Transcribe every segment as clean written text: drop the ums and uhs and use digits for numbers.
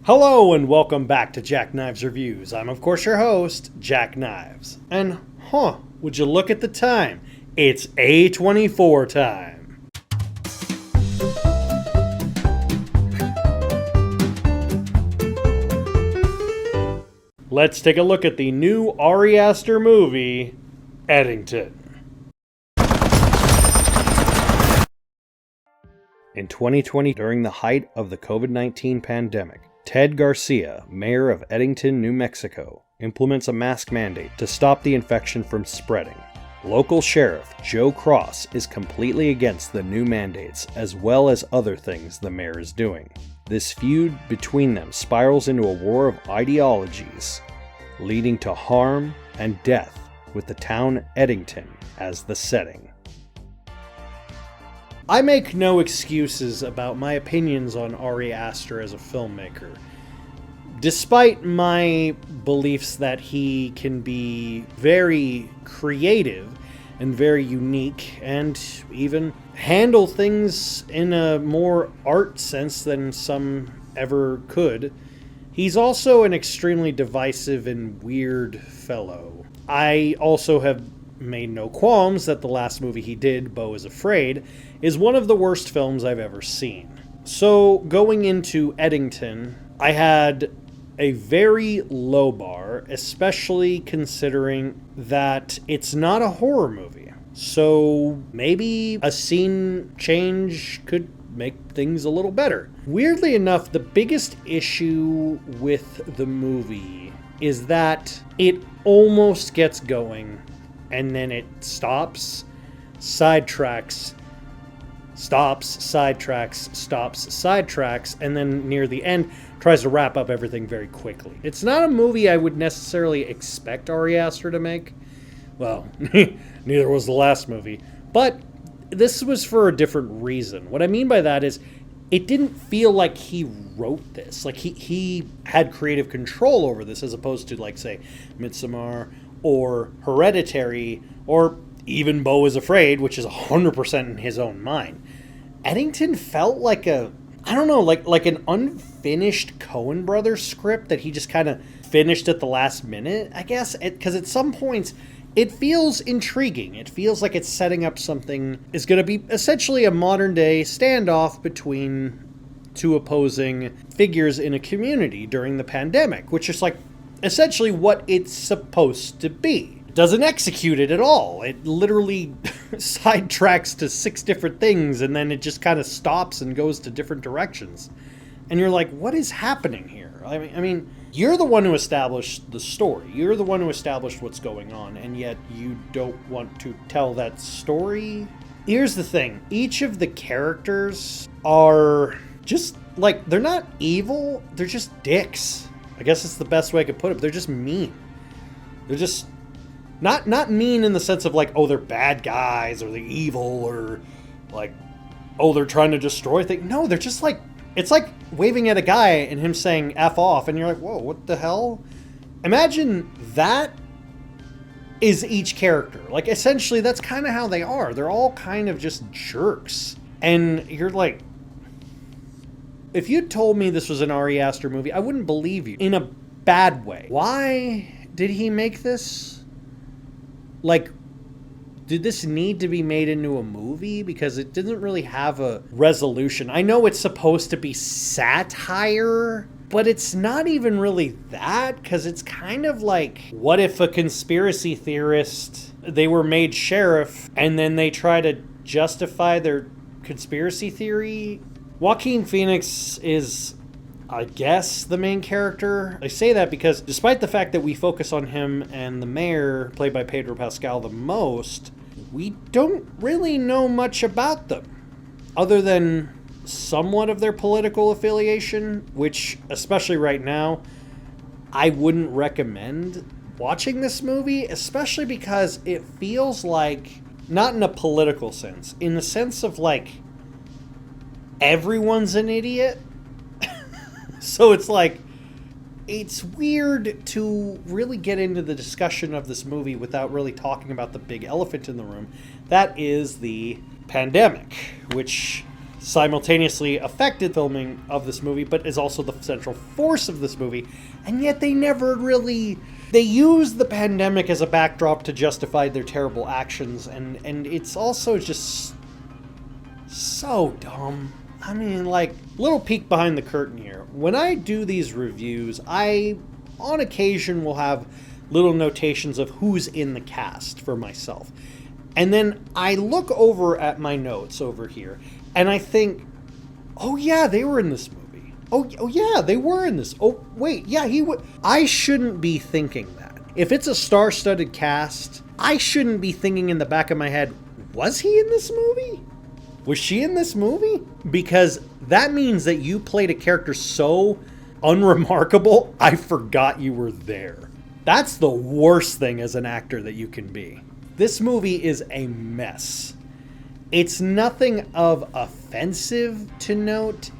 Hello and welcome back to Jack Knives Reviews. I'm of course your host, Jack Knives. And would you look at the time? It's A24 time. Let's take a look at the new Ari Aster movie, Eddington. In 2020, during the height of the COVID-19 pandemic, Ted Garcia, mayor of Eddington, New Mexico, implements a mask mandate to stop the infection from spreading. Local Sheriff Joe Cross is completely against the new mandates, as well as other things the mayor is doing. This feud between them spirals into a war of ideologies, leading to harm and death, with the town Eddington as the setting. I make no excuses about my opinions on Ari Aster as a filmmaker. Despite my beliefs that he can be very creative and very unique and even handle things in a more art sense than some ever could, he's also an extremely divisive and weird fellow. I also have made no qualms that the last movie he did, Beau is Afraid, is one of the worst films I've ever seen. So going into Eddington, I had a very low bar, especially considering that it's not a horror movie. So maybe a scene change could make things a little better. Weirdly enough, the biggest issue with the movie is that it almost gets going and then it stops, sidetracks, and then near the end tries to wrap up everything very quickly. It's not a movie I would necessarily expect Ari Aster to make. Well, neither was the last movie. But this was for a different reason. What I mean by that is it didn't feel like he wrote this. Like he had creative control over this as opposed to, like, say, Midsommar or Hereditary, or even Beau is Afraid, which is 100% in his own mind. Eddington felt like an unfinished Coen Brothers script that he just kind of finished at the last minute, I guess, because at some points it feels intriguing. It feels like it's setting up something is going to be essentially a modern day standoff between two opposing figures in a community during the pandemic, which is like essentially what it's supposed to be. It doesn't execute it at all. It literally sidetracks to 6 different things and then it just kind of stops and goes to different directions. And you're like, what is happening here? I mean, you're the one who established the story. You're the one who established what's going on, and yet you don't want to tell that story? Here's the thing. Each of the characters are just, like, they're not evil. They're just dicks. I guess it's the best way I could put it. But they're just mean. They're just not mean in the sense of like, oh, they're bad guys or they're evil or like, oh, they're trying to destroy things. No, they're just like, it's like waving at a guy and him saying F off and you're like, whoa, what the hell? Imagine that is each character. Like, essentially that's kind of how they are. They're all kind of just jerks. And you're like, if you told me this was an Ari Aster movie, I wouldn't believe you. In a bad way. Why did he make this? Like, did this need to be made into a movie? Because it didn't really have a resolution. I know it's supposed to be satire, but it's not even really that, because it's kind of like, what if a conspiracy theorist, they were made sheriff, and then they try to justify their conspiracy theory? Joaquin Phoenix is, I guess, the main character. I say that because despite the fact that we focus on him and the mayor, played by Pedro Pascal, the most, we don't really know much about them, other than somewhat of their political affiliation, which, especially right now, I wouldn't recommend watching this movie, especially because it feels like, not in a political sense, in the sense of like, everyone's an idiot. So it's like, it's weird to really get into the discussion of this movie without really talking about the big elephant in the room. That is the pandemic, which simultaneously affected filming of this movie, but is also the central force of this movie. And yet they never really... They use the pandemic as a backdrop to justify their terrible actions, and it's also just so dumb. I mean, like, little peek behind the curtain here. When I do these reviews, I, on occasion, will have little notations of who's in the cast for myself. And then I look over at my notes over here, and I think, oh yeah, they were in this movie. Oh yeah, they were in this. Oh, wait, yeah, he would. I shouldn't be thinking that. If it's a star-studded cast, I shouldn't be thinking in the back of my head, was he in this movie? Was she in this movie? Because that means that you played a character so unremarkable, I forgot you were there. That's the worst thing as an actor that you can be. This movie is a mess. It's nothing of offensive to note,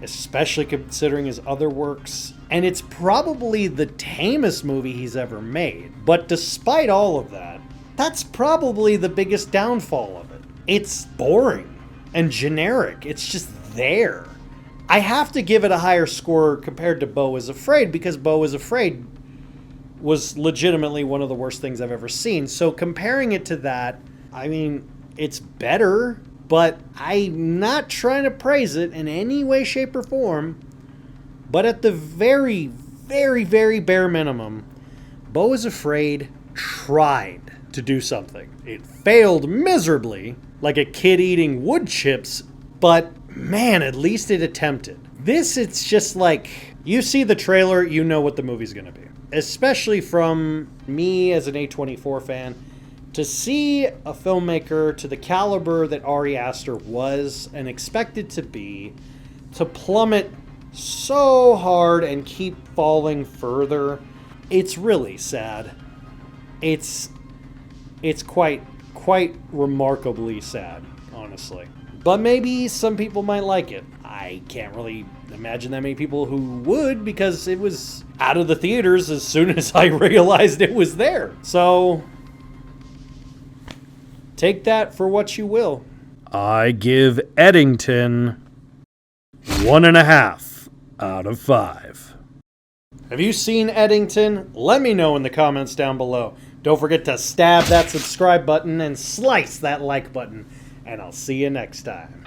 especially considering his other works, and it's probably the tamest movie he's ever made. But despite all of that, that's probably the biggest downfall of it. It's boring and generic. It's just there. I have to give it a higher score compared to Beau is Afraid, because Beau is Afraid was legitimately one of the worst things I've ever seen. So comparing it to that, I mean, it's better, but I'm not trying to praise it in any way, shape, or form. But at the very, very, very bare minimum, Beau is Afraid tried to do something. It failed miserably, like a kid eating wood chips, but man, at least it attempted. This, it's just like, you see the trailer, you know what the movie's gonna be. Especially from me as an A24 fan, to see a filmmaker to the caliber that Ari Aster was and expected to be, to plummet so hard and keep falling further, it's really sad. It's quite remarkably sad, honestly. But maybe some people might like it. I can't really imagine that many people who would, because it was out of the theaters as soon as I realized it was there. So, take that for what you will. I give Eddington 1.5 out of 5. Have you seen Eddington? Let me know in the comments down below. Don't forget to stab that subscribe button and slice that like button. And I'll see you next time.